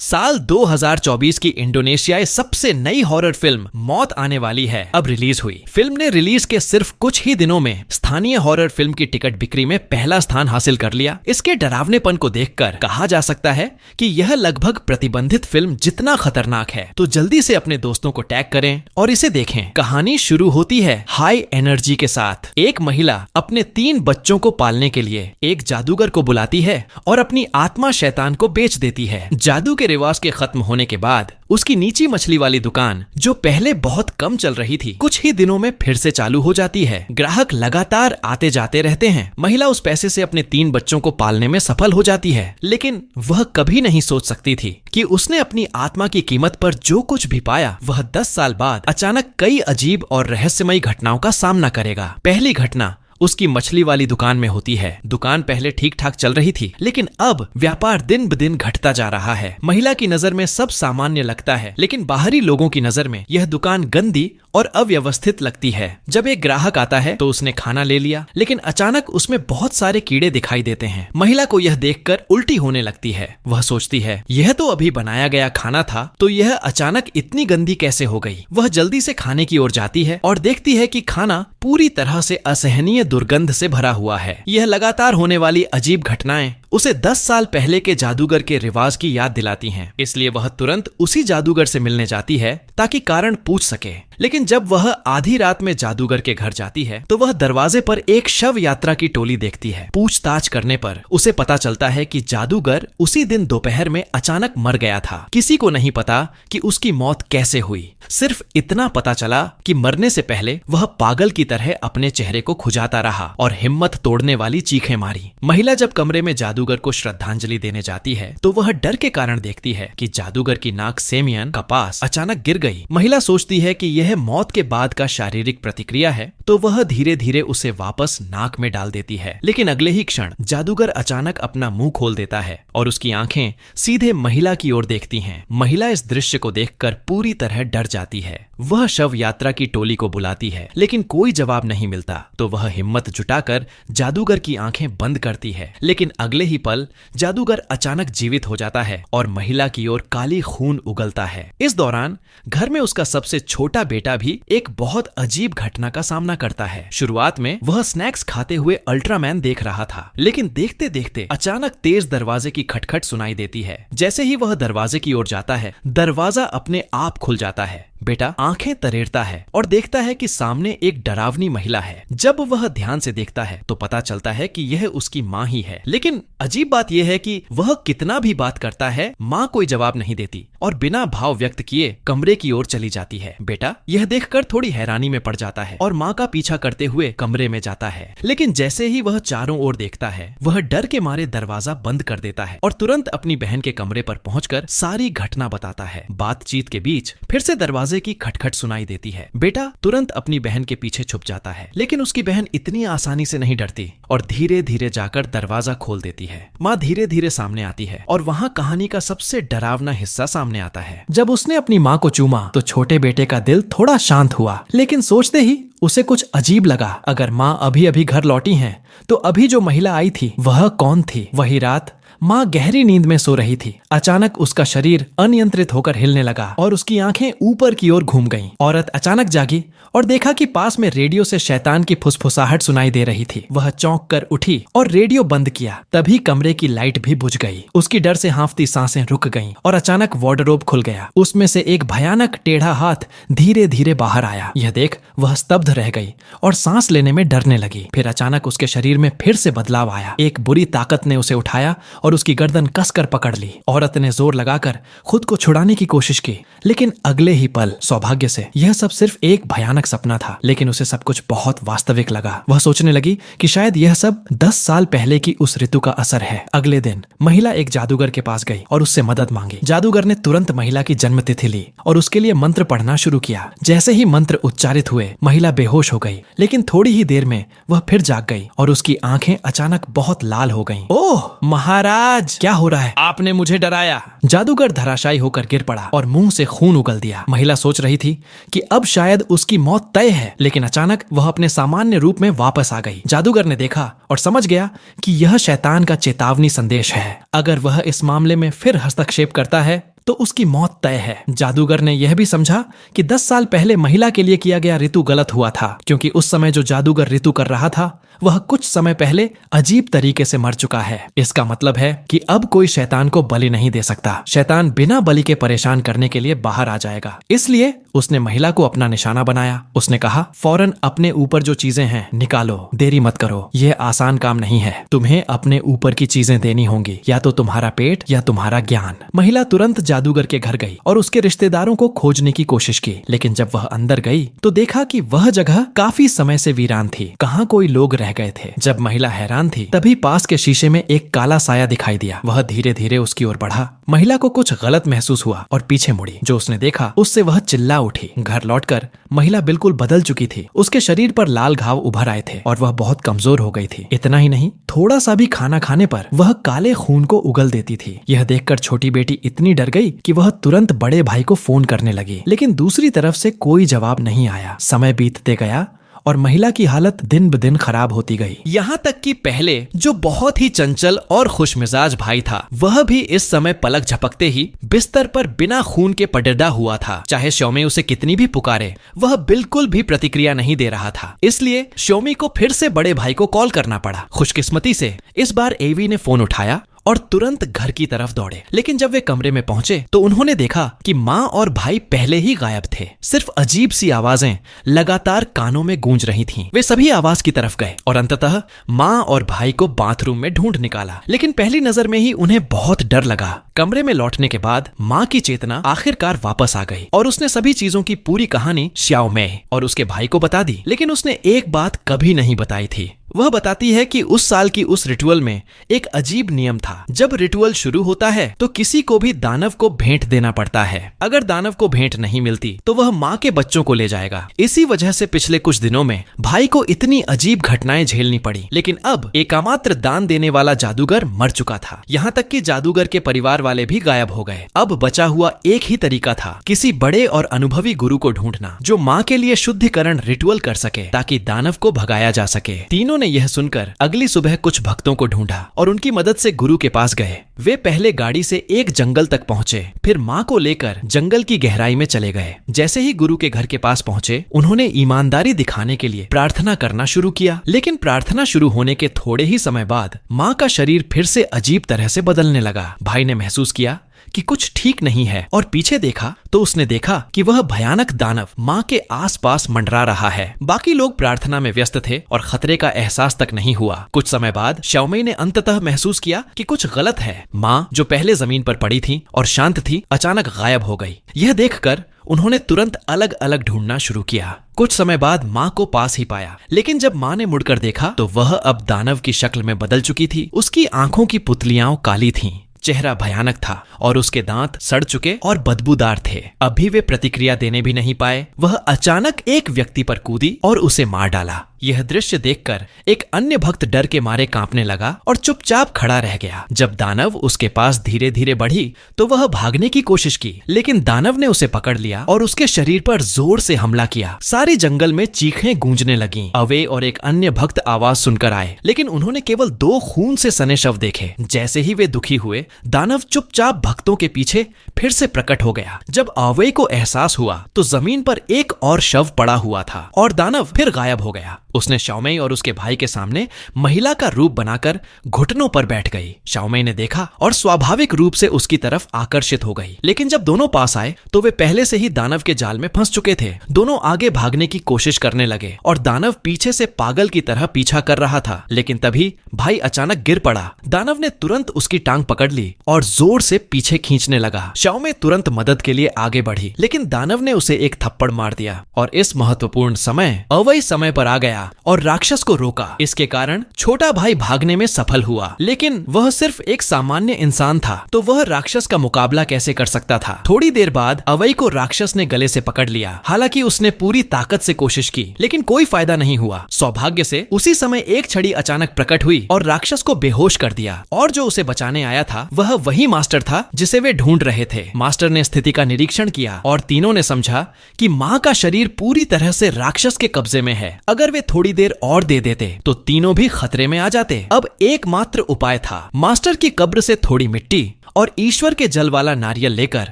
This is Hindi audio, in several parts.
साल 2024 की इंडोनेशियाई सबसे नई हॉरर फिल्म मौत आने वाली है अब रिलीज हुई। फिल्म ने रिलीज के सिर्फ कुछ ही दिनों में स्थानीय हॉरर फिल्म की टिकट बिक्री में पहला स्थान हासिल कर लिया। इसके डरावनेपन को देखकर कहा जा सकता है कि यह लगभग प्रतिबंधित फिल्म जितना खतरनाक है। तो जल्दी से अपने दोस्तों को टैग करें और इसे देखें। कहानी शुरू होती है हाई एनर्जी के साथ। एक महिला अपने 3 बच्चों को पालने के लिए एक जादूगर को बुलाती है और अपनी आत्मा शैतान को बेच देती है। जादू के रिवाज के खत्म होने के बाद उसकी नीची मछली वाली दुकान, जो पहले बहुत कम चल रही थी, कुछ ही दिनों में फिर से चालू हो जाती है। ग्राहक लगातार आते जाते रहते हैं। महिला उस पैसे से अपने 3 बच्चों को पालने में सफल हो जाती है, लेकिन वह कभी नहीं सोच सकती थी कि उसने अपनी आत्मा की कीमत पर जो कुछ भी पाया, वह 10 साल बाद अचानक कई अजीब और रहस्यमयी घटनाओं का सामना करेगा। पहली घटना उसकी मछली वाली दुकान में होती है। दुकान पहले ठीक ठाक चल रही थी, लेकिन अब व्यापार दिन ब दिन घटता जा रहा है। महिला की नजर में सब सामान्य लगता है, लेकिन बाहरी लोगों की नजर में यह दुकान गंदी और अव्यवस्थित लगती है। जब एक ग्राहक आता है तो उसने खाना ले लिया, लेकिन अचानक उसमें बहुत सारे कीड़े दिखाई देते हैं। महिला को यह देखकर उल्टी होने लगती है। वह सोचती है, यह तो अभी बनाया गया खाना था, तो यह अचानक इतनी गंदी कैसे हो गई। वह जल्दी से खाने की ओर जाती है और देखती है कि खाना पूरी तरह से असहनीय दुर्गंध से भरा हुआ है। यह लगातार होने वाली अजीब घटनाएं उसे 10 साल पहले के जादूगर के रिवाज की याद दिलाती हैं। इसलिए वह तुरंत उसी जादूगर से मिलने जाती है ताकि कारण पूछ सके। लेकिन जब वह आधी रात में जादूगर के घर जाती है तो वह दरवाजे पर एक शव यात्रा की टोली देखती है। पूछताछ करने पर उसे पता चलता है कि जादूगर उसी दिन दोपहर में अचानक मर गया था। किसी को नहीं पता कि उसकी मौत कैसे हुई। सिर्फ इतना पता चला कि मरने से पहले वह पागल की तरह अपने चेहरे को खुजाता रहा और हिम्मत तोड़ने वाली चीखें मारी। महिला जब कमरे में जादूगर को श्रद्धांजलि देने जाती है तो वह डर के कारण देखती है कि जादूगर की नाक सेमियन का पास अचानक गिर गई। महिला सोचती है कि यह मौत के बाद का शारीरिक प्रतिक्रिया है, तो वह धीरे धीरे उसे वापस नाक में डाल देती है। लेकिन अगले ही क्षण जादूगर अचानक अपना मुंह खोल देता है और उसकी आंखें सीधे महिला की ओर देखती हैं। महिला इस दृश्य को देखकर पूरी तरह डर जाती है। वह शव यात्रा की टोली को बुलाती है, लेकिन कोई जवाब नहीं मिलता। तो वह हिम्मत जुटाकर जादूगर की आंखें बंद करती है। लेकिन अगले ही पल जादूगर अचानक जीवित हो जाता है और महिला की ओर काली खून उगलता है। इस दौरान घर में उसका सबसे छोटा बेटा भी एक बहुत अजीब घटना का सामना करता है। शुरुआत में वह स्नैक्स खाते हुए अल्ट्रामैन देख रहा था, लेकिन देखते देखते अचानक तेज दरवाजे की खटखट सुनाई देती है। जैसे ही वह दरवाजे की ओर जाता है, दरवाजा अपने आप खुल जाता है। बेटा आंखें तरेरता है और देखता है कि सामने एक डरावनी महिला है। जब वह ध्यान से देखता है तो पता चलता है कि यह उसकी माँ ही है। लेकिन अजीब बात यह है कि वह कितना भी बात करता है, माँ कोई जवाब नहीं देती और बिना भाव व्यक्त किए कमरे की ओर चली जाती है। बेटा यह देखकर थोड़ी हैरानी में पड़ जाता है और माँ का पीछा करते हुए कमरे में जाता है। लेकिन जैसे ही वह चारों ओर देखता है, वह डर के मारे दरवाजा बंद कर देता है और तुरंत अपनी बहन के कमरे पर पहुंचकर सारी घटना बताता है। बातचीत के बीच फिर से दरवाजे की खटखट सुनाई देती है। बेटा तुरंत अपनी बहन के पीछे छुप जाता है, लेकिन उसकी बहन इतनी आसानी से नहीं डरती और धीरे धीरे जाकर दरवाजा खोल देती है। माँ धीरे धीरे सामने आती है और वहाँ कहानी का सबसे डरावना हिस्सा सामने आता है। जब उसने अपनी माँ को चूमा तो छोटे बेटे का दिल थोड़ा शांत हुआ, लेकिन सोचते ही उसे कुछ अजीब लगा। अगर माँ अभी अभी घर लौटी हैं, तो अभी जो महिला आई थी वह कौन थी? वही रात माँ गहरी नींद में सो रही थी। अचानक उसका शरीर अनियंत्रित होकर हिलने लगा और उसकी आंखें ऊपर की ओर घूम गईं। औरत अचानक जागी और देखा कि पास में रेडियो से शैतान की फुसफुसाहट सुनाई दे रही थी। वह चौंक कर उठी और रेडियो बंद किया। तभी कमरे की लाइट भी बुझ गई। उसकी डर से हांफती सांसें रुक गईं और अचानक वार्डरोब खुल गया। उसमें से एक भयानक टेढ़ा हाथ धीरे धीरे बाहर आया। यह देख वह स्तब्ध रह गई और सांस लेने में डरने लगी। फिर अचानक उसके शरीर में फिर से बदलाव आया। एक बुरी ताकत ने उसे उठाया और उसकी गर्दन कसकर पकड़ ली। औरत ने जोर लगाकर खुद को छुड़ाने की कोशिश की, लेकिन अगले ही पल सौभाग्य से यह सब सिर्फ एक भयानक सपना था। लेकिन उसे सब कुछ बहुत वास्तविक लगा। वह सोचने लगी कि शायद यह सब 10 साल पहले की उस ऋतु का असर है। अगले दिन महिला एक जादूगर के पास गई और उससे मदद मांगी। जादूगर ने तुरंत महिला की जन्म तिथि ली और उसके लिए मंत्र पढ़ना शुरू किया। जैसे ही मंत्र उच्चारित हुए, महिला बेहोश हो गई, लेकिन थोड़ी ही देर में वह फिर जाग गई और उसकी आंखें अचानक बहुत लाल हो गईं। ओह महाराज, महाराज क्या हो रहा है? आपने मुझे डराया। जादूगर धराशायी होकर गिर पड़ा और मुंह से खून उगल दिया। महिला सोच रही थी कि अब शायद उसकी मौत तय है, लेकिन अचानक वह अपने सामान्य रूप में वापस आ गई। जादूगर ने देखा और समझ गया कि यह शैतान का चेतावनी संदेश है। अगर वह इस मामले में फिर हस्तक्षेप करता है तो उसकी मौत तय है। जादूगर ने यह भी समझा कि 10 साल पहले महिला के लिए किया गया ऋतु गलत हुआ था, क्योंकि उस समय जो जादूगर ऋतु कर रहा था वह कुछ समय पहले अजीब तरीके से मर चुका है। इसका मतलब है कि अब कोई शैतान को बलि नहीं दे सकता। शैतान बिना बलि के परेशान करने के लिए बाहर आ जाएगा। इसलिए उसने महिला को अपना निशाना बनाया। उसने कहा, फौरन अपने ऊपर जो चीजें हैं निकालो, देरी मत करो। यह आसान काम नहीं है। तुम्हें अपने ऊपर की चीजें देनी होंगी, या तो तुम्हारा पेट या तुम्हारा ज्ञान। महिला तुरंत जादूगर के घर गई और उसके रिश्तेदारों को खोजने की कोशिश की, लेकिन जब वह अंदर गई तो देखा कि वह जगह काफी समय से वीरान थी। कहाँ कोई लोग रह गए थे। जब महिला हैरान थी तभी पास के शीशे में एक काला साया दिखाई दिया। वह धीरे धीरे उसकी ओर बढ़ा। महिला को कुछ गलत महसूस हुआ और पीछे मुड़ी। जो उसने देखा उससे वह चिल्ला उठी। घर लौटकर महिला बिल्कुल बदल चुकी थी। उसके शरीर पर लाल घाव उभर आए थे और वह बहुत कमजोर हो गई थी। इतना ही नहीं, थोड़ा सा भी खाना खाने पर वह काले खून को उगल देती थी। यह देखकर छोटी बेटी इतनी डर गई कि वह तुरंत बड़े भाई को फोन करने लगी, लेकिन दूसरी तरफ से कोई जवाब नहीं आया। समय बीतते गया और महिला की हालत दिन ब दिन खराब होती गई। यहाँ तक कि पहले जो बहुत ही चंचल और खुशमिजाज भाई था, वह भी इस समय पलक झपकते ही बिस्तर पर बिना खून के पडड़ा हुआ था। चाहे श्योमी उसे कितनी भी पुकारे, वह बिल्कुल भी प्रतिक्रिया नहीं दे रहा था। इसलिए श्योमी को फिर से बड़े भाई को कॉल करना पड़ा। खुशकिस्मती से इस बार एवी ने फोन उठाया और तुरंत घर की तरफ दौड़े। लेकिन जब वे कमरे में पहुंचे तो उन्होंने देखा कि माँ और भाई पहले ही गायब थे। सिर्फ अजीब सी आवाजें लगातार कानों में गूंज रही थीं। वे सभी आवाज की तरफ गए और अंततः माँ और भाई को बाथरूम में ढूंढ निकाला, लेकिन पहली नजर में ही उन्हें बहुत डर लगा। कमरे में लौटने के बाद माँ की चेतना आखिरकार वापस आ गई और उसने सभी चीजों की पूरी कहानी श्याओमे और उसके भाई को बता दी। लेकिन उसने एक बात कभी नहीं बताई थी। वह बताती है कि उस साल की उस रिचुअल में एक अजीब नियम था। जब रिचुअल शुरू होता है तो किसी को भी दानव को भेंट देना पड़ता है। अगर दानव को भेंट नहीं मिलती तो वह माँ के बच्चों को ले जाएगा। इसी वजह से पिछले कुछ दिनों में भाई को इतनी अजीब घटनाएं झेलनी पड़ी। लेकिन अब एकमात्र दान देने वाला जादूगर मर चुका था। यहाँ तक कि जादूगर के परिवार वाले भी गायब हो गए। अब बचा हुआ एक ही तरीका था, किसी बड़े और अनुभवी गुरु को ढूंढना जो माँ के लिए शुद्धिकरण रिचुअल कर सके ताकि दानव को भगाया जा सके। तीनों ने यह सुनकर अगली सुबह कुछ भक्तों को ढूंढा और उनकी मदद से गुरु के पास गए। वे पहले गाड़ी से एक जंगल तक पहुंचे, फिर माँ को लेकर जंगल की गहराई में चले गए। जैसे ही गुरु के घर के पास पहुंचे, उन्होंने ईमानदारी दिखाने के लिए प्रार्थना करना शुरू किया। लेकिन प्रार्थना शुरू होने के थोड़े ही समय बाद माँ का शरीर फिर से अजीब तरह से बदलने लगा। भाई ने महसूस किया कि कुछ ठीक नहीं है और पीछे देखा तो उसने देखा कि वह भयानक दानव माँ के आसपास मंडरा रहा है। बाकी लोग प्रार्थना में व्यस्त थे और खतरे का एहसास तक नहीं हुआ। कुछ समय बाद श्याओमी ने अंततः महसूस किया कि कुछ गलत है। माँ जो पहले जमीन पर पड़ी थी और शांत थी, अचानक गायब हो गई। यह देखकर उन्होंने तुरंत अलग अलग ढूंढना शुरू किया। कुछ समय बाद माँ को पास ही पाया, लेकिन जब माँ ने मुड़कर देखा तो वह अब दानव की शक्ल में बदल चुकी थी। उसकी आंखों की पुतलियां काली थीं, चेहरा भयानक था और उसके दांत सड़ चुके और बदबूदार थे। अभी वे प्रतिक्रिया देने भी नहीं पाए। वह अचानक एक व्यक्ति पर कूदी और उसे मार डाला। यह दृश्य देखकर एक अन्य भक्त डर के मारे कांपने लगा और चुपचाप खड़ा रह गया। जब दानव उसके पास धीरे धीरे बढ़ी तो वह भागने की कोशिश की, लेकिन दानव ने उसे पकड़ लिया और उसके शरीर पर जोर से हमला किया। सारी जंगल में चीखें गूंजने लगीं। अवे और एक अन्य भक्त आवाज सुनकर आए, लेकिन उन्होंने केवल 2 खून से सने शव देखे। जैसे ही वे दुखी हुए, दानव चुपचाप भक्तों के पीछे फिर से प्रकट हो गया। जब अवे को एहसास हुआ तो जमीन पर एक और शव पड़ा हुआ था और दानव फिर गायब हो गया। उसने श्याओमी और उसके भाई के सामने महिला का रूप बनाकर घुटनों पर बैठ गई। श्याओमी ने देखा और स्वाभाविक रूप से उसकी तरफ आकर्षित हो गई। लेकिन जब दोनों पास आए तो वे पहले से ही दानव के जाल में फंस चुके थे। दोनों आगे भागने की कोशिश करने लगे और दानव पीछे से पागल की तरह पीछा कर रहा था। लेकिन तभी भाई अचानक गिर पड़ा। दानव ने तुरंत उसकी टांग पकड़ ली और जोर से पीछे खींचने लगा। श्याओमी तुरंत मदद के लिए आगे बढ़ी, लेकिन दानव ने उसे एक थप्पड़ मार दिया और इस महत्वपूर्ण समय अवई समय पर आ गया। आया और राक्षस को रोका। इसके कारण छोटा भाई भागने में सफल हुआ, लेकिन वह सिर्फ एक सामान्य इंसान था, तो वह राक्षस का मुकाबला कैसे कर सकता था। थोड़ी देर बाद अवई को राक्षस ने गले से पकड़ लिया। हालांकि उसने पूरी ताकत से कोशिश की, लेकिन कोई फायदा नहीं हुआ। सौभाग्य से उसी समय एक छड़ी अचानक प्रकट हुई और राक्षस को बेहोश कर दिया, और जो उसे बचाने आया था वह वही मास्टर था जिसे वे ढूंढ रहे थे। मास्टर ने स्थिति का निरीक्षण किया और तीनों ने समझा कि माँ का शरीर पूरी तरह से राक्षस के कब्जे में है। अगर वे थोड़ी देर और दे देते तो तीनों भी खतरे में आ जाते। अब एकमात्र उपाय था मास्टर की कब्र से थोड़ी मिट्टी और ईश्वर के जल वाला नारियल लेकर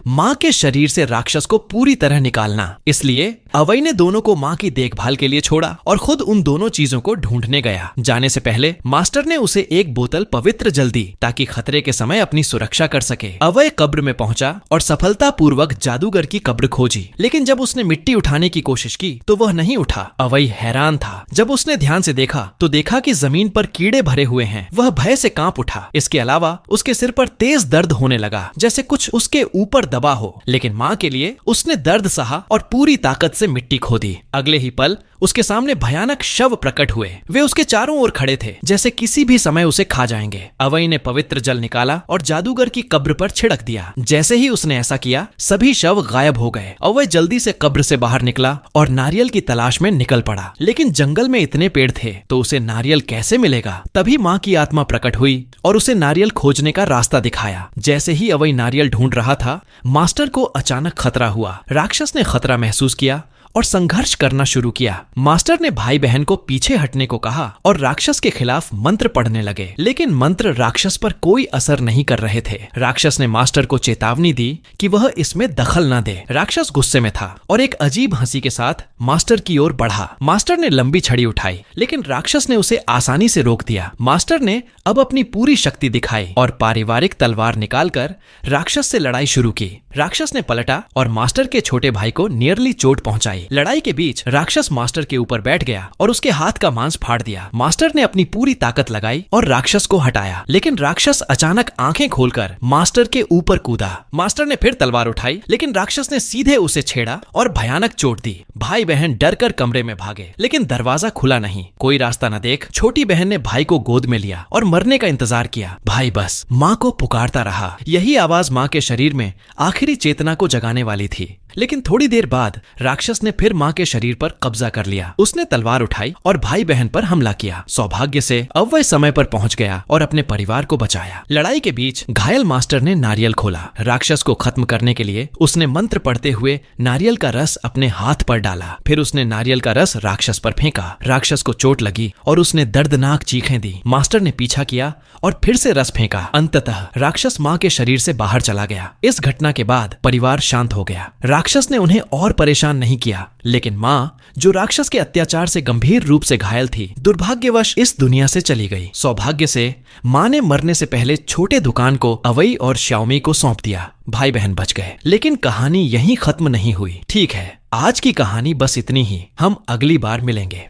माँ के शरीर से राक्षस को पूरी तरह निकालना। इसलिए अवई ने दोनों को माँ की देखभाल के लिए छोड़ा और खुद उन दोनों चीजों को ढूंढने गया। जाने से पहले मास्टर ने उसे एक बोतल पवित्र जल दी ताकि खतरे के समय अपनी सुरक्षा कर सके। अवय कब्र में पहुंचा और सफलतापूर्वक जादूगर की कब्र खोजी, लेकिन जब उसने मिट्टी उठाने की कोशिश की तो वह नहीं उठा। अवई हैरान था। जब उसने ध्यान से देखा तो देखा कि जमीन पर कीड़े भरे हुए हैं। वह भय से कांप उठा। इसके अलावा उसके सिर पर तेज दर्द होने लगा, जैसे कुछ उसके ऊपर दबा हो। लेकिन माँ के लिए उसने दर्द सहा और पूरी ताकत से मिट्टी खोदी। अगले ही पल उसके सामने भयानक शव प्रकट हुए। वे उसके चारों ओर खड़े थे, जैसे किसी भी समय उसे खा जाएंगे। अवई ने पवित्र जल निकाला और जादूगर की कब्र पर छिड़क दिया। जैसे ही उसने ऐसा किया, सभी शव गायब हो गए। अवई जल्दी से कब्र से बाहर निकला और नारियल की तलाश में निकल पड़ा। लेकिन जंगल में इतने पेड़ थे तो उसे नारियल कैसे मिलेगा। तभी माँ की आत्मा प्रकट हुई और उसे नारियल खोजने का रास्ता दिखाया। जैसे ही अवई नारियल ढूंढ रहा था, मास्टर को अचानक खतरा हुआ। राक्षस ने खतरा महसूस किया और संघर्ष करना शुरू किया। मास्टर ने भाई बहन को पीछे हटने को कहा और राक्षस के खिलाफ मंत्र पढ़ने लगे, लेकिन मंत्र राक्षस पर कोई असर नहीं कर रहे थे। राक्षस ने मास्टर को चेतावनी दी कि वह इसमें दखल न दे। राक्षस गुस्से में था और एक अजीब हंसी के साथ मास्टर की ओर बढ़ा। मास्टर ने लंबी छड़ी उठाई, लेकिन राक्षस ने उसे आसानी से रोक दिया। मास्टर ने अब अपनी पूरी शक्ति दिखाई और पारिवारिक तलवार निकालकर राक्षस से लड़ाई शुरू की। राक्षस ने पलटा और मास्टर के छोटे भाई को नियरली चोट पहुंचाई। लड़ाई के बीच राक्षस मास्टर के ऊपर बैठ गया और उसके हाथ का मांस फाड़ दिया। मास्टर ने अपनी पूरी ताकत लगाई और राक्षस को हटाया, लेकिन राक्षस अचानक आंखें खोलकर मास्टर के ऊपर कूदा। मास्टर ने फिर तलवार उठाई, लेकिन राक्षस ने सीधे उसे छेड़ा और भयानक चोट दी। भाई बहन डरकर कमरे में भागे, लेकिन दरवाजा खुला नहीं। कोई रास्ता न देख छोटी बहन ने भाई को गोद में लिया और मरने का इंतजार किया। भाई बस माँ को पुकारता रहा। यही आवाज माँ के शरीर में आखिरी चेतना को जगाने वाली थी। लेकिन थोड़ी देर बाद राक्षस ने फिर माँ के शरीर पर कब्जा कर लिया। उसने तलवार उठाई और भाई बहन पर हमला किया। सौभाग्य से अवय समय पर पहुंच गया और अपने परिवार को बचाया। लड़ाई के बीच घायल मास्टर ने नारियल खोला। राक्षस को खत्म करने के लिए उसने मंत्र पढ़ते हुए नारियल का रस अपने हाथ पर डाला। फिर उसने नारियल का रस राक्षस पर फेंका। राक्षस को चोट लगी और उसने दर्दनाक चीखें दी। मास्टर ने पीछा किया और फिर से रस फेंका। अंततः राक्षस माँ के शरीर से बाहर चला गया। इस घटना के बाद परिवार शांत हो गया। राक्षस ने उन्हें और परेशान नहीं किया, लेकिन माँ, जो राक्षस के अत्याचार से गंभीर रूप से घायल थी, दुर्भाग्यवश इस दुनिया से चली गई। सौभाग्य से माँ ने मरने से पहले छोटे दुकान को अवई और श्याओमी को सौंप दिया। भाई बहन बच गए, लेकिन कहानी यहीं खत्म नहीं हुई। ठीक है, आज की कहानी बस इतनी ही। हम अगली बार मिलेंगे।